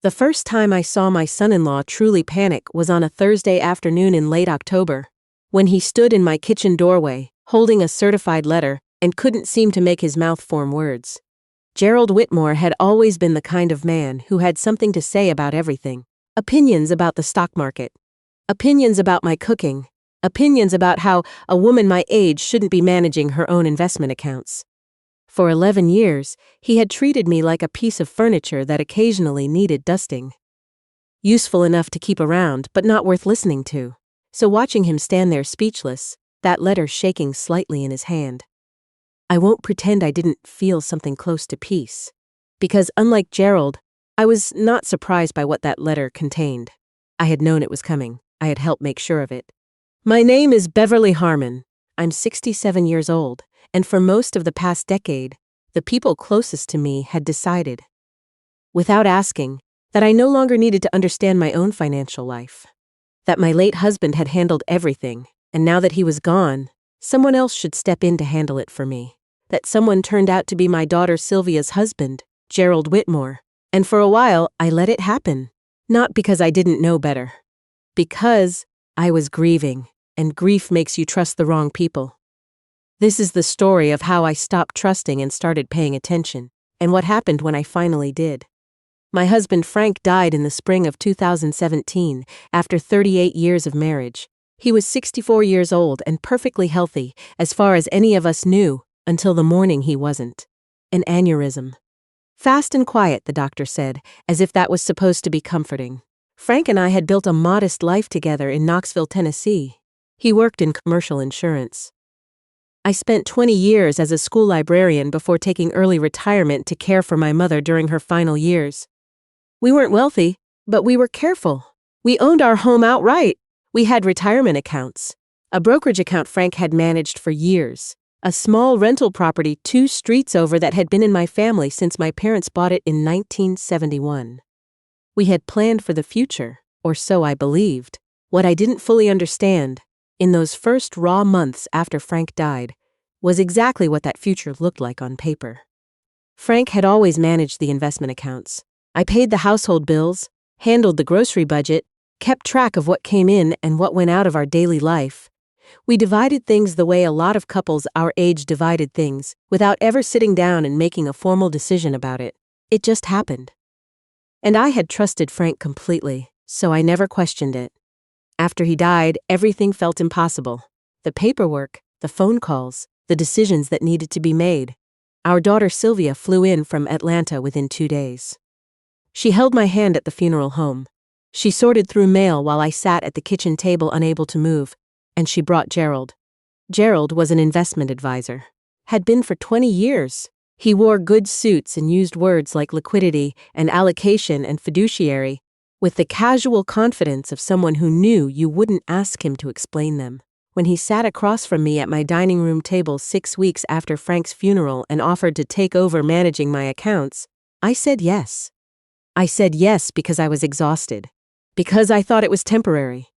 The first time I saw my son-in-law truly panic was on a Thursday afternoon in late October, when he stood in my kitchen doorway, holding a certified letter, and couldn't seem to make his mouth form words. Gerald Whitmore had always been the kind of man who had something to say about everything. Opinions about the stock market. Opinions about my cooking. Opinions about how a woman my age shouldn't be managing her own investment accounts. For 11 years, he had treated me like a piece of furniture that occasionally needed dusting. Useful enough to keep around, but not worth listening to. So watching him stand there speechless, that letter shaking slightly in his hand, I won't pretend I didn't feel something close to peace. Because unlike Gerald, I was not surprised by what that letter contained. I had known it was coming. I had helped make sure of it. My name is Beverly Harmon. I'm 67 years old, and for most of the past decade, the people closest to me had decided, without asking, that I no longer needed to understand my own financial life. That my late husband had handled everything, and now that he was gone, someone else should step in to handle it for me. That someone turned out to be my daughter Sylvia's husband, Gerald Whitmore, and for a while I let it happen. Not because I didn't know better. Because I was grieving, and grief makes you trust the wrong people. This is the story of how I stopped trusting and started paying attention, and what happened when I finally did. My husband Frank died in the spring of 2017, after 38 years of marriage. He was 64 years old and perfectly healthy, as far as any of us knew, until the morning he wasn't. An aneurysm. Fast and quiet, the doctor said, as if that was supposed to be comforting. Frank and I had built a modest life together in Knoxville, Tennessee. He worked in commercial insurance. I spent 20 years as a school librarian before taking early retirement to care for my mother during her final years. We weren't wealthy, but we were careful. We owned our home outright. We had retirement accounts. A brokerage account Frank had managed for years. A small rental property 2 streets over that had been in my family since my parents bought it in 1971. We had planned for the future, or so I believed. What I didn't fully understand, in those first raw months after Frank died, was exactly what that future looked like on paper. Frank had always managed the investment accounts. I paid the household bills, handled the grocery budget, kept track of what came in and what went out of our daily life. We divided things the way a lot of couples our age divided things, without ever sitting down and making a formal decision about it. It just happened. And I had trusted Frank completely, so I never questioned it. After he died, everything felt impossible. The paperwork, the phone calls, the decisions that needed to be made. Our daughter Sylvia flew in from Atlanta within 2 days. She held my hand at the funeral home. She sorted through mail while I sat at the kitchen table unable to move, and she brought Gerald. Gerald was an investment advisor. Had been for 20 years. He wore good suits and used words like liquidity and allocation and fiduciary, with the casual confidence of someone who knew you wouldn't ask him to explain them. When he sat across from me at my dining room table 6 weeks after Frank's funeral and offered to take over managing my accounts, I said yes. I said yes because I was exhausted. Because I thought it was temporary.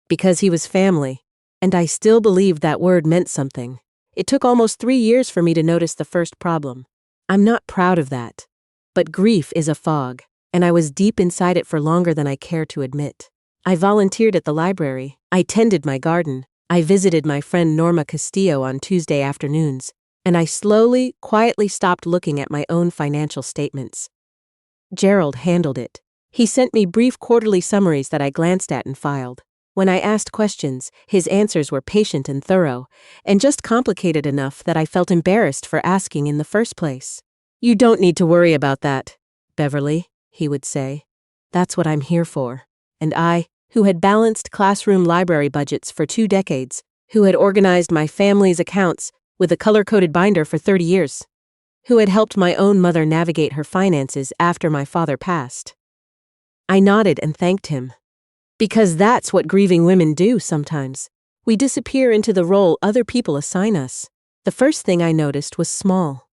Because he was family. And I still believed that word meant something. It took almost 3 years for me to notice the first problem. I'm not proud of that. But grief is a fog, and I was deep inside it for longer than I care to admit. I volunteered at the library. I tended my garden. I visited my friend Norma Castillo on Tuesday afternoons, and I slowly, quietly stopped looking at my own financial statements. Gerald handled it. He sent me brief quarterly summaries that I glanced at and filed. When I asked questions, his answers were patient and thorough, and just complicated enough that I felt embarrassed for asking in the first place. "You don't need to worry about that, Beverly," he would say. "That's what I'm here for." And I, who had balanced classroom library budgets for 2 decades, who had organized my family's accounts with a color-coded binder for 30 years, who had helped my own mother navigate her finances after my father passed. I nodded and thanked him. Because that's what grieving women do sometimes. We disappear into the role other people assign us. The first thing I noticed was small.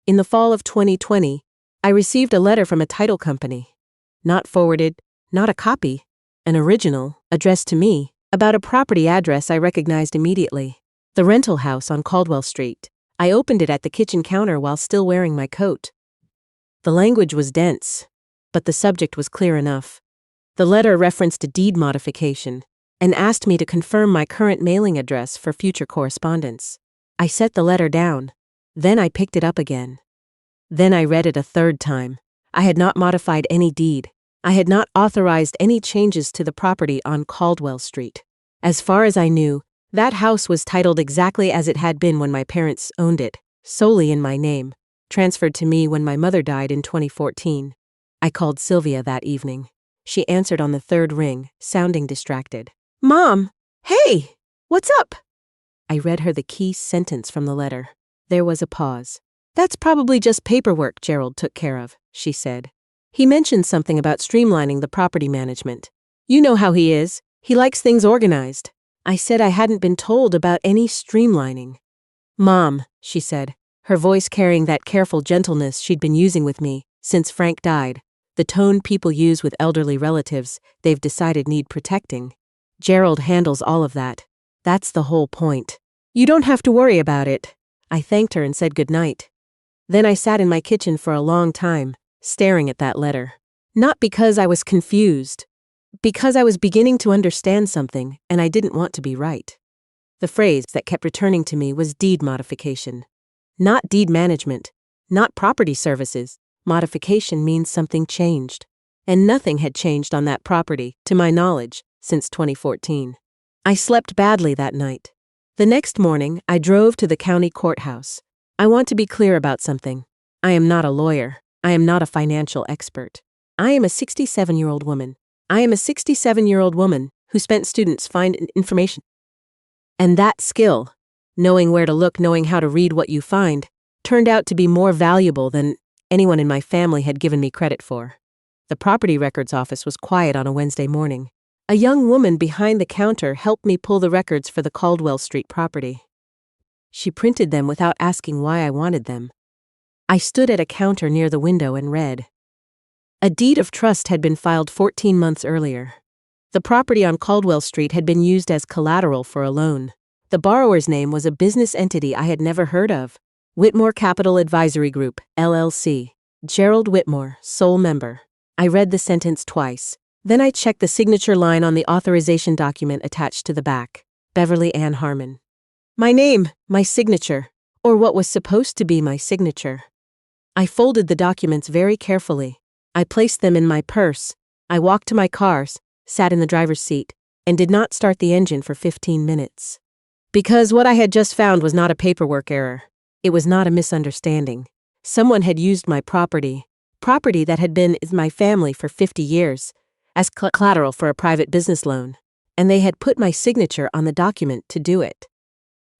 In the fall of 2020, I received a letter from a title company. Not forwarded, not a copy, an original, addressed to me, about a property address I recognized immediately. The rental house on Caldwell Street. I opened it at the kitchen counter while still wearing my coat. The language was dense. but the subject was clear enough. The letter referenced a deed modification and asked me to confirm my current mailing address for future correspondence. I set the letter down. Then I picked it up again. Then I read it a third time. I had not modified any deed. I had not authorized any changes to the property on Caldwell Street. As far as I knew, that house was titled exactly as it had been when my parents owned it, solely in my name, transferred to me when my mother died in 2014. I called Sylvia that evening. She answered on the third ring, sounding distracted. "Mom! Hey! What's up?" I read her the key sentence from the letter. There was a pause. "That's probably just paperwork Gerald took care of," she said. "He mentioned something about streamlining the property management. You know how he is. He likes things organized." I said I hadn't been told about any streamlining. "Mom," she said, her voice carrying that careful gentleness she'd been using with me since Frank died, the tone people use with elderly relatives they've decided need protecting. "Gerald handles all of that. That's the whole point. You don't have to worry about it." I thanked her and said goodnight. Then I sat in my kitchen for a long time, staring at that letter. Not because I was confused, because I was beginning to understand something and I didn't want to be right. The phrase that kept returning to me was deed modification. Not deed management, not property services. Modification means something changed. And nothing had changed on that property, to my knowledge, since 2014. I slept badly that night. The next morning, I drove to the county courthouse. I want to be clear about something. I am not a lawyer. I am not a financial expert. I am a 67-year-old woman. I am a 67-year-old woman who spent students find information. And that skill, knowing where to look, knowing how to read what you find, turned out to be more valuable than anyone in my family had given me credit for. The property records office was quiet on a Wednesday morning. A young woman behind the counter helped me pull the records for the Caldwell Street property. She printed them without asking why I wanted them. I stood at a counter near the window and read. A deed of trust had been filed 14 months earlier. The property on Caldwell Street had been used as collateral for a loan. The borrower's name was a business entity I had never heard of. Whitmore Capital Advisory Group, LLC. Gerald Whitmore, sole member. I read the sentence twice. Then I checked the signature line on the authorization document attached to the back. Beverly Ann Harmon. My name, my signature, or what was supposed to be my signature. I folded the documents very carefully. I placed them in my purse. I walked to my car, sat in the driver's seat, and did not start the engine for 15 minutes. Because what I had just found was not a paperwork error. It was not a misunderstanding. Someone had used my property that had been in my family for 50 years, as collateral for a private business loan, and they had put my signature on the document to do it.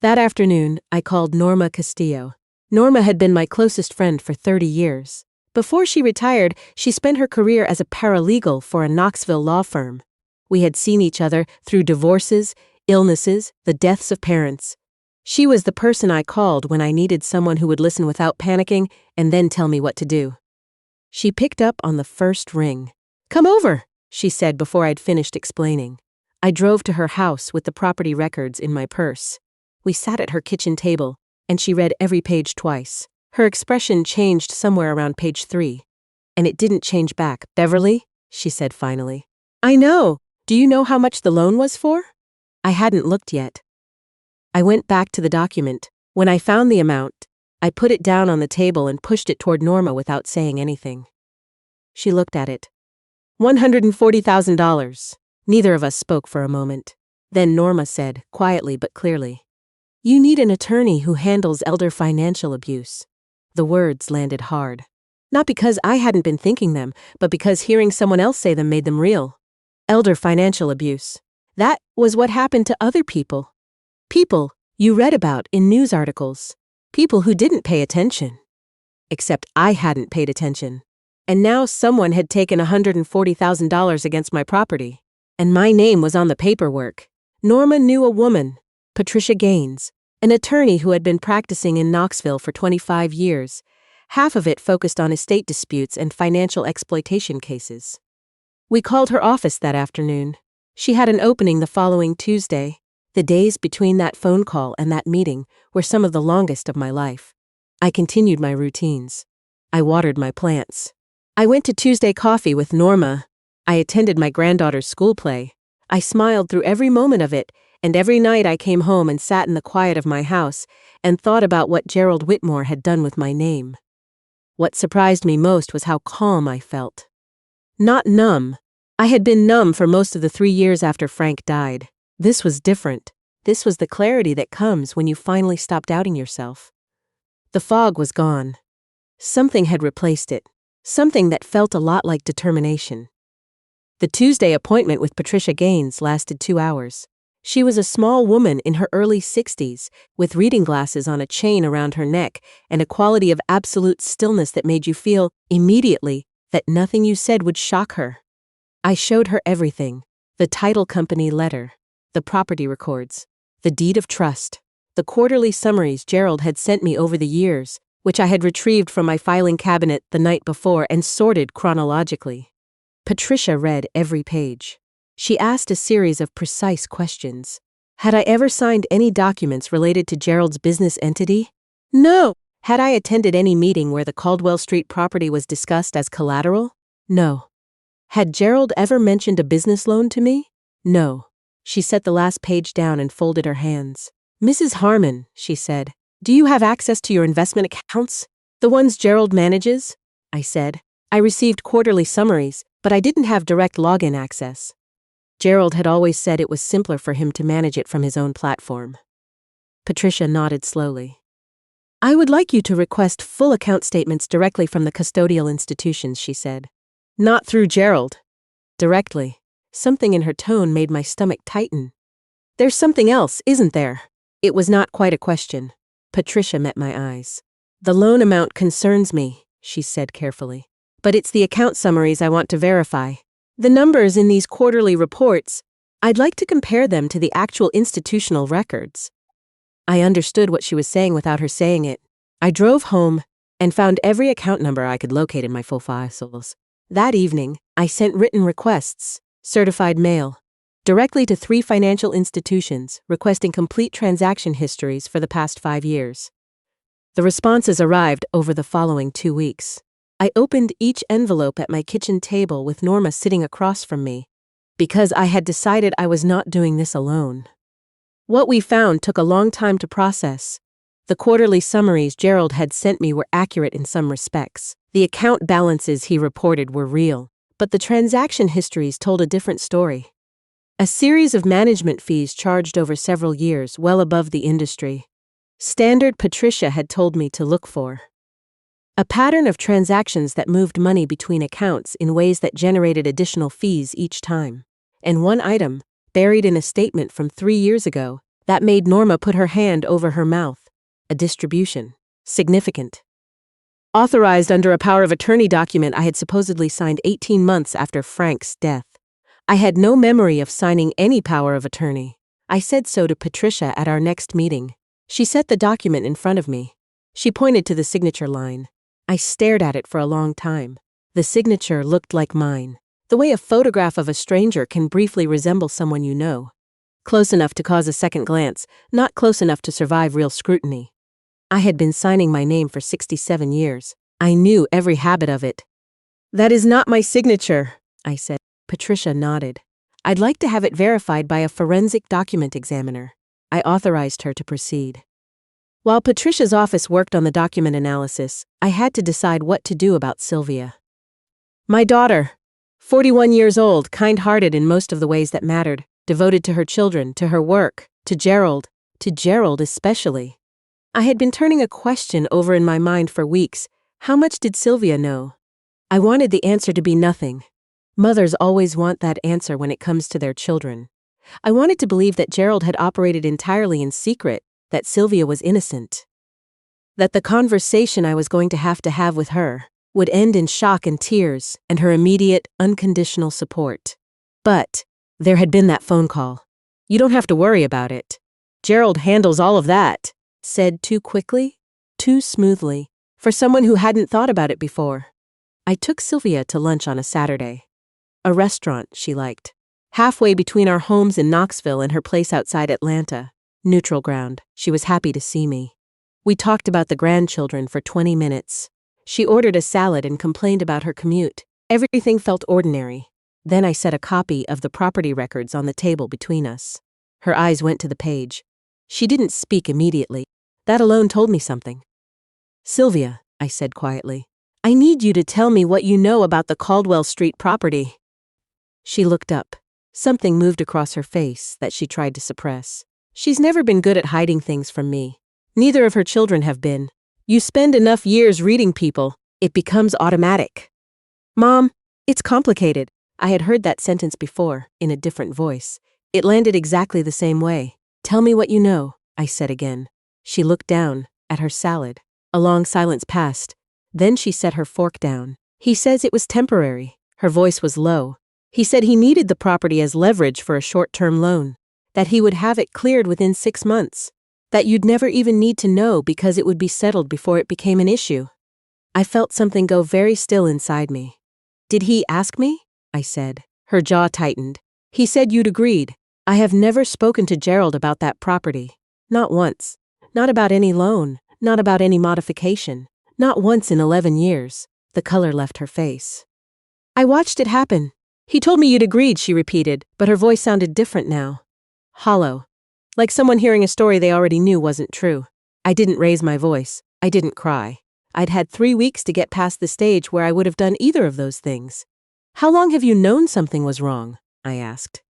That afternoon, I called Norma Castillo. Norma had been my closest friend for 30 years. Before she retired, she spent her career as a paralegal for a Knoxville law firm. We had seen each other through divorces, illnesses, the deaths of parents. She was the person I called when I needed someone who would listen without panicking and then tell me what to do. She picked up on the first ring. "Come over," she said before I'd finished explaining. I drove to her house with the property records in my purse. We sat at her kitchen table, and she read every page twice. Her expression changed somewhere around page 3. And it didn't change back. "Beverly," she said finally. "I know. Do you know how much the loan was for?" I hadn't looked yet. I went back to the document. When I found the amount, I put it down on the table and pushed it toward Norma without saying anything. She looked at it. $140,000. Neither of us spoke for a moment. Then Norma said, quietly but clearly, "You need an attorney who handles elder financial abuse." The words landed hard. Not because I hadn't been thinking them, but because hearing someone else say them made them real. Elder financial abuse. That was what happened to other people. People you read about in news articles. People who didn't pay attention. Except I hadn't paid attention. And now someone had taken $140,000 against my property. And my name was on the paperwork. Norma knew a woman, Patricia Gaines, an attorney who had been practicing in Knoxville for 25 years, half of it focused on estate disputes and financial exploitation cases. We called her office that afternoon. She had an opening the following Tuesday. The days between that phone call and that meeting were some of the longest of my life. I continued my routines. I watered my plants. I went to Tuesday coffee with Norma. I attended my granddaughter's school play. I smiled through every moment of it, and every night I came home and sat in the quiet of my house and thought about what Gerald Whitmore had done with my name. What surprised me most was how calm I felt. Not numb. I had been numb for most of the 3 years after Frank died. This was different. This was the clarity that comes when you finally stop doubting yourself. The fog was gone. Something had replaced it. Something that felt a lot like determination. The Tuesday appointment with Patricia Gaines lasted 2 hours. She was a small woman in her early 60s, with reading glasses on a chain around her neck and a quality of absolute stillness that made you feel, immediately, that nothing you said would shock her. I showed her everything: the title company letter, the property records, the deed of trust, the quarterly summaries Gerald had sent me over the years, which I had retrieved from my filing cabinet the night before and sorted chronologically. Patricia read every page. She asked a series of precise questions. Had I ever signed any documents related to Gerald's business entity? No. Had I attended any meeting where the Caldwell Street property was discussed as collateral? No. Had Gerald ever mentioned a business loan to me? No. She set the last page down and folded her hands. Mrs. Harmon, she said, do you have access to your investment accounts? The ones Gerald manages? I said. I received quarterly summaries, but I didn't have direct login access. Gerald had always said it was simpler for him to manage it from his own platform. Patricia nodded slowly. I would like you to request full account statements directly from the custodial institutions, she said. Not through Gerald. Directly. Something in her tone made my stomach tighten. There's something else, isn't there? It was not quite a question. Patricia met my eyes. The loan amount concerns me, she said carefully. But it's the account summaries I want to verify. The numbers in these quarterly reports, I'd like to compare them to the actual institutional records. I understood what she was saying without her saying it. I drove home and found every account number I could locate in my full files. That evening, I sent written requests, certified mail, directly to 3 financial institutions requesting complete transaction histories for the past 5 years. The responses arrived over the following 2 weeks. I opened each envelope at my kitchen table with Norma sitting across from me, because I had decided I was not doing this alone. What we found took a long time to process. The quarterly summaries Gerald had sent me were accurate in some respects. The account balances he reported were real, but the transaction histories told a different story. A series of management fees charged over several years, well above the industry standard Patricia had told me to look for. A pattern of transactions that moved money between accounts in ways that generated additional fees each time. And one item, buried in a statement from 3 years ago, that made Norma put her hand over her mouth. A distribution. Significant. Authorized under a power of attorney document I had supposedly signed 18 months after Frank's death. I had no memory of signing any power of attorney. I said so to Patricia at our next meeting. She set the document in front of me. She pointed to the signature line. I stared at it for a long time. The signature looked like mine, the way a photograph of a stranger can briefly resemble someone you know. Close enough to cause a second glance, not close enough to survive real scrutiny. I had been signing my name for 67 years. I knew every habit of it. That is not my signature, I said. Patricia nodded. I'd like to have it verified by a forensic document examiner. I authorized her to proceed. While Patricia's office worked on the document analysis, I had to decide what to do about Sylvia. My daughter, 41 years old, kind-hearted in most of the ways that mattered, devoted to her children, to her work, to Gerald especially. I had been turning a question over in my mind for weeks. How much did Sylvia know? I wanted the answer to be nothing. Mothers always want that answer when it comes to their children. I wanted to believe that Gerald had operated entirely in secret, that Sylvia was innocent. That the conversation I was going to have with her would end in shock and tears and her immediate, unconditional support. But there had been that phone call. You don't have to worry about it. Gerald handles all of that, said too quickly, too smoothly, for someone who hadn't thought about it before. I took Sylvia to lunch on a Saturday. A restaurant she liked. Halfway between our homes in Knoxville and her place outside Atlanta. Neutral ground. She was happy to see me. We talked about the grandchildren for 20 minutes. She ordered a salad and complained about her commute. Everything felt ordinary. Then I set a copy of the property records on the table between us. Her eyes went to the page. She didn't speak immediately. That alone told me something. "Sylvia," I said quietly, "I need you to tell me what you know about the Caldwell Street property." She looked up. Something moved across her face that she tried to suppress. She's never been good at hiding things from me. Neither of her children have been. You spend enough years reading people, it becomes automatic. "Mom, it's complicated." I had heard that sentence before, in a different voice. It landed exactly the same way. "Tell me what you know," I said again. She looked down, at her salad. A long silence passed. Then she set her fork down. "He says it was temporary." Her voice was low. "He said he needed the property as leverage for a short-term loan. That he would have it cleared within 6 months. That you'd never even need to know because it would be settled before it became an issue." I felt something go very still inside me. "Did he ask me?" I said. Her jaw tightened. "He said you'd agreed. I have never spoken to Gerald about that property. Not once. Not about any loan. Not about any modification. Not once in 11 years. The color left her face. "I watched it happen. He told me you'd agreed," she repeated, but her voice sounded different now. Hollow. Like someone hearing a story they already knew wasn't true. I didn't raise my voice. I didn't cry. I'd had 3 weeks to get past the stage where I would have done either of those things. "How long have you known something was wrong?" I asked.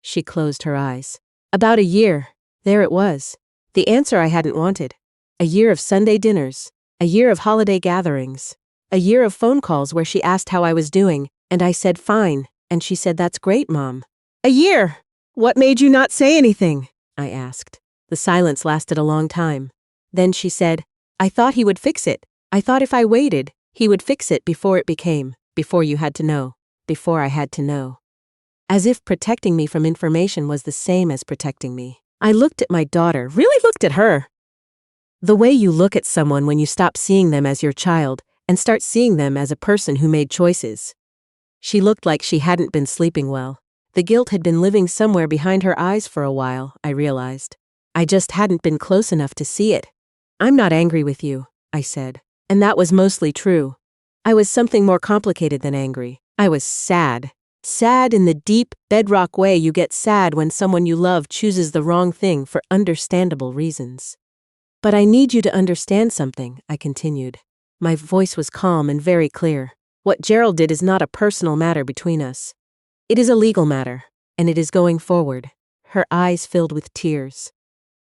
She closed her eyes. "About a year." There it was. The answer I hadn't wanted. A year of Sunday dinners. A year of holiday gatherings. A year of phone calls where she asked how I was doing, and I said fine, and she said "That's great, Mom." "A year! What made you not say anything?" I asked. The silence lasted a long time. Then she said, "I thought he would fix it. I thought if I waited, he would fix it before before you had to know, before I had to know." As if protecting me from information was the same as protecting me. I looked at my daughter, really looked at her. The way you look at someone when you stop seeing them as your child and start seeing them as a person who made choices. She looked like she hadn't been sleeping well. The guilt had been living somewhere behind her eyes for a while, I realized. I just hadn't been close enough to see it. "I'm not angry with you," I said. And that was mostly true. I was something more complicated than angry. I was sad. Sad in the deep, bedrock way you get sad when someone you love chooses the wrong thing for understandable reasons. "But I need you to understand something," I continued. My voice was calm and very clear. "What Gerald did is not a personal matter between us. It is a legal matter, and it is going forward." Her eyes filled with tears.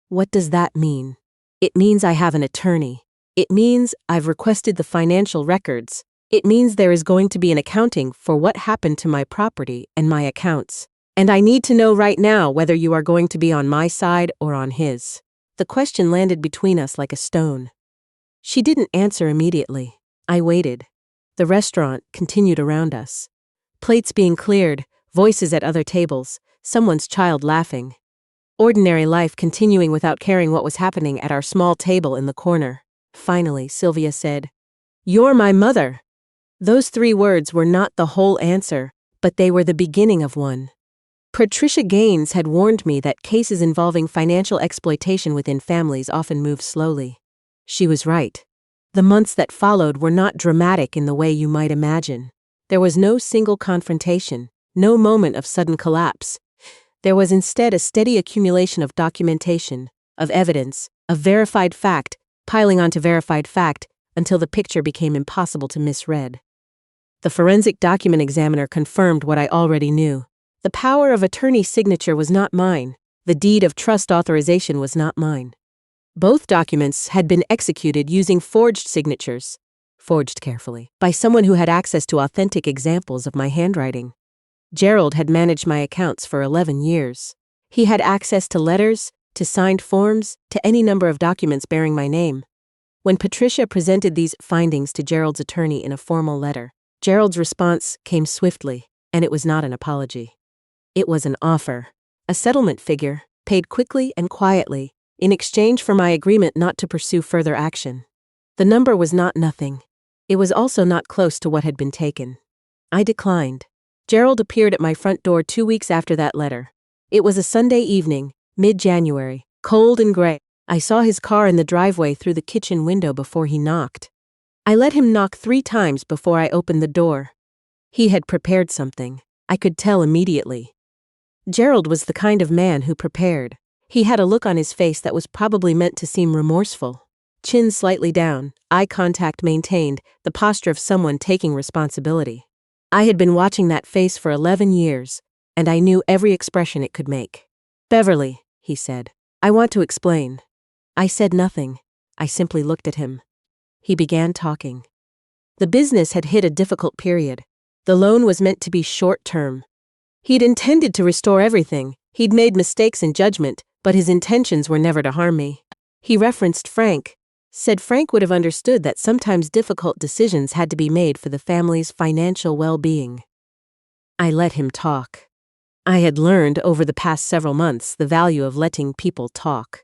"What does that mean?" "It means I have an attorney. It means I've requested the financial records. It means there is going to be an accounting for what happened to my property and my accounts. And I need to know right now whether you are going to be on my side or on his." The question landed between us like a stone. She didn't answer immediately. I waited. The restaurant continued around us. Plates being cleared, voices at other tables, someone's child laughing. Ordinary life continuing without caring what was happening at our small table in the corner. Finally, Sylvia said, "You're my mother." Those 3 words were not the whole answer, but they were the beginning of one. Patricia Gaines had warned me that cases involving financial exploitation within families often move slowly. She was right. The months that followed were not dramatic in the way you might imagine. There was no single confrontation, no moment of sudden collapse. There was instead a steady accumulation of documentation, of evidence, of verified fact, piling onto verified fact until the picture became impossible to misread. The forensic document examiner confirmed what I already knew. The power of attorney's signature was not mine. The deed of trust authorization was not mine. Both documents had been executed using forged signatures, forged carefully, by someone who had access to authentic examples of my handwriting. Gerald had managed my accounts for 11 years. He had access to letters, to signed forms, to any number of documents bearing my name. When Patricia presented these findings to Gerald's attorney in a formal letter, Gerald's response came swiftly, and it was not an apology. It was an offer, a settlement figure, paid quickly and quietly, in exchange for my agreement not to pursue further action. The number was not nothing. It was also not close to what had been taken. I declined. Gerald appeared at my front door 2 weeks after that letter. It was a Sunday evening, mid-January, cold and gray. I saw his car in the driveway through the kitchen window before he knocked. I let him knock 3 times before I opened the door. He had prepared something. I could tell immediately. Gerald was the kind of man who prepared. He had a look on his face that was probably meant to seem remorseful. Chin slightly down, eye contact maintained, the posture of someone taking responsibility. I had been watching that face for 11 years, and I knew every expression it could make. "Beverly," he said, "I want to explain." I said nothing. I simply looked at him. He began talking. The business had hit a difficult period. The loan was meant to be short-term. He'd intended to restore everything. He'd made mistakes in judgment, but his intentions were never to harm me. He referenced Frank, said Frank would have understood that sometimes difficult decisions had to be made for the family's financial well-being. I let him talk. I had learned over the past several months the value of letting people talk.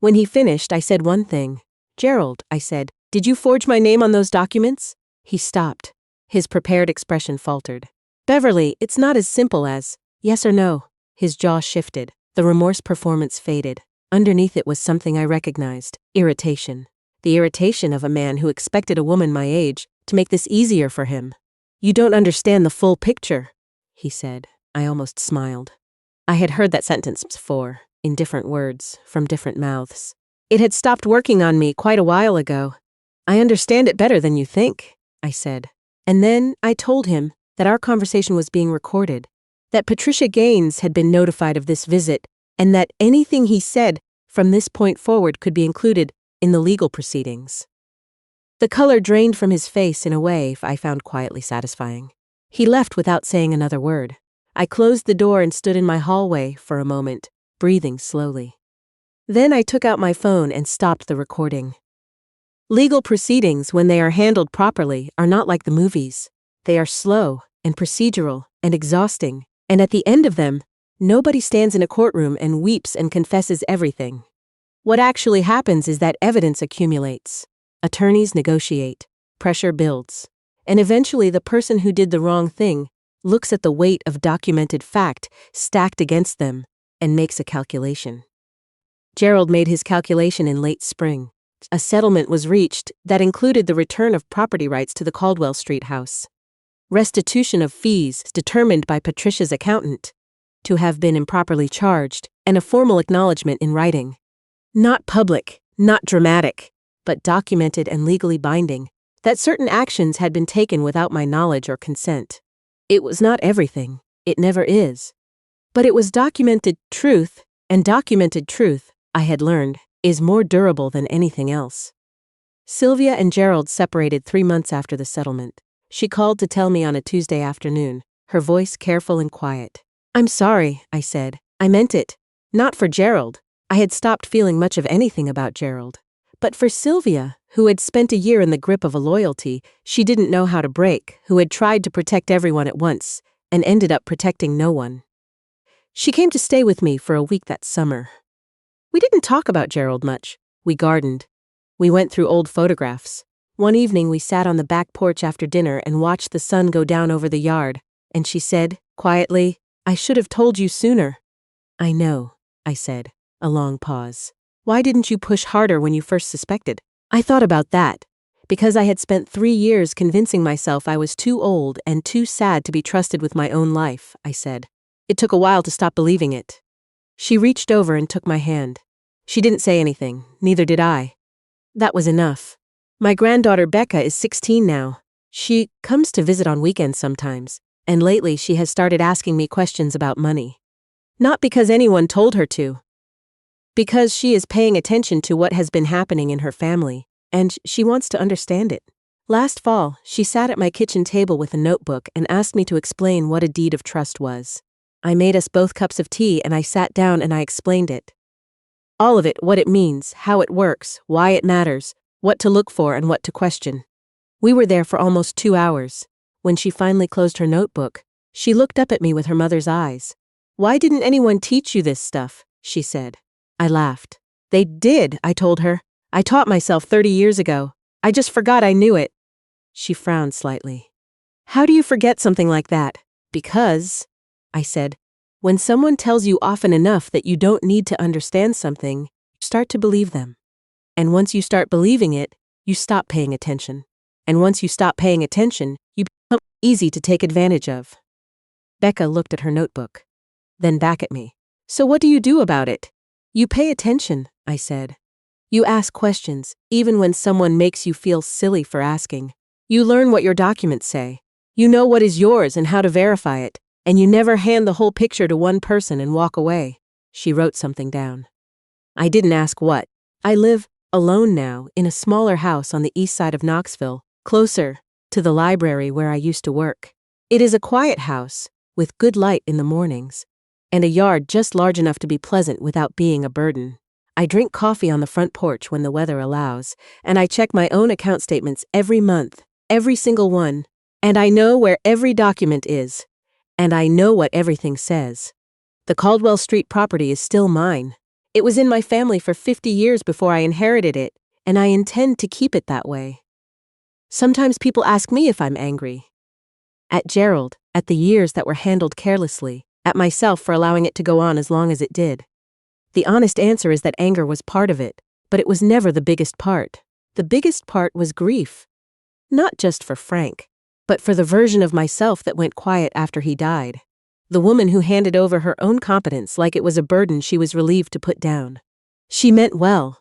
When he finished, I said one thing. "Gerald," I said, "did you forge my name on those documents?" He stopped. His prepared expression faltered. "Beverly, it's not as simple as yes or no." His jaw shifted. The remorse performance faded. Underneath it was something I recognized. Irritation. The irritation of a man who expected a woman my age to make this easier for him. "You don't understand the full picture," he said. I almost smiled. I had heard that sentence before, in different words, from different mouths. It had stopped working on me quite a while ago. "I understand it better than you think," I said. And then I told him that our conversation was being recorded, that Patricia Gaines had been notified of this visit, and that anything he said from this point forward could be included in the legal proceedings. The color drained from his face in a way I found quietly satisfying. He left without saying another word. I closed the door and stood in my hallway for a moment, breathing slowly. Then I took out my phone and stopped the recording. Legal proceedings, when they are handled properly, are not like the movies. They are slow and procedural and exhausting, and at the end of them, nobody stands in a courtroom and weeps and confesses everything. What actually happens is that evidence accumulates. Attorneys negotiate, pressure builds, and eventually the person who did the wrong thing looks at the weight of documented fact stacked against them and makes a calculation. Gerald made his calculation in late spring. A settlement was reached that included the return of property rights to the Caldwell Street house, restitution of fees determined by Patricia's accountant to have been improperly charged, and a formal acknowledgement in writing. Not public, not dramatic, but documented and legally binding, that certain actions had been taken without my knowledge or consent. It was not everything. It never is. But it was documented truth, and documented truth, I had learned, is more durable than anything else. Sylvia and Gerald separated 3 months after the settlement. She called to tell me on a Tuesday afternoon, her voice careful and quiet. "I'm sorry," I said. "I meant it. Not for Gerald." I had stopped feeling much of anything about Gerald. But for Sylvia, who had spent a year in the grip of a loyalty she didn't know how to break, who had tried to protect everyone at once, and ended up protecting no one. She came to stay with me for a week that summer. We didn't talk about Gerald much. We gardened. We went through old photographs. One evening we sat on the back porch after dinner and watched the sun go down over the yard, and she said, quietly, "I should have told you sooner." "I know," I said. A long pause. "Why didn't you push harder when you first suspected?" I thought about that, because I had spent 3 years convincing myself I was too old and too sad to be trusted with my own life, I said. It took a while to stop believing it. She reached over and took my hand. She didn't say anything, neither did I. That was enough. My granddaughter Becca is 16 now. She comes to visit on weekends sometimes, and lately she has started asking me questions about money. Not because anyone told her to. Because she is paying attention to what has been happening in her family, and she wants to understand it. Last fall, she sat at my kitchen table with a notebook and asked me to explain what a deed of trust was. I made us both cups of tea and I sat down and I explained it. All of it, what it means, how it works, why it matters, what to look for and what to question. We were there for almost 2 hours. When she finally closed her notebook, she looked up at me with her mother's eyes. "Why didn't anyone teach you this stuff?" she said. I laughed. "They did," I told her. "I taught myself 30 years ago. I just forgot I knew it." She frowned slightly. "How do you forget something like that?" "Because," I said, "when someone tells you often enough that you don't need to understand something, you start to believe them. And once you start believing it, you stop paying attention. and once you stop paying attention, you become easy to take advantage of. Becca looked at her notebook, then back at me. So what do you do about it? You pay attention, I said. You ask questions, even when someone makes you feel silly for asking. You learn what your documents say. You know what is yours and how to verify it, and you never hand the whole picture to one person and walk away. She wrote something down. I didn't ask what. I live alone now in a smaller house on the east side of Knoxville, closer to the library where I used to work. It is a quiet house with good light in the mornings, and a yard just large enough to be pleasant without being a burden. I drink coffee on the front porch when the weather allows, and I check my own account statements every month, every single one, and I know where every document is, and I know what everything says. The Caldwell Street property is still mine. It was in my family for 50 years before I inherited it, and I intend to keep it that way. Sometimes people ask me if I'm angry. At Gerald, at the years that were handled carelessly, at myself for allowing it to go on as long as it did. The honest answer is that anger was part of it, but it was never the biggest part. The biggest part was grief. Not just for Frank, but for the version of myself that went quiet after he died. The woman who handed over her own competence like it was a burden she was relieved to put down. She meant well.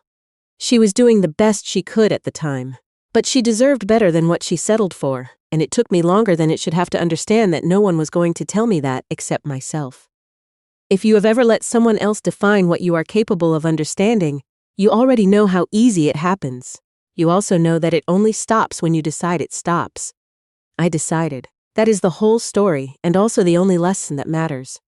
She was doing the best she could at the time. But she deserved better than what she settled for, and it took me longer than it should have to understand that no one was going to tell me that except myself. If you have ever let someone else define what you are capable of understanding, you already know how easy it happens. You also know that it only stops when you decide it stops. I decided. That is the whole story, and also the only lesson that matters.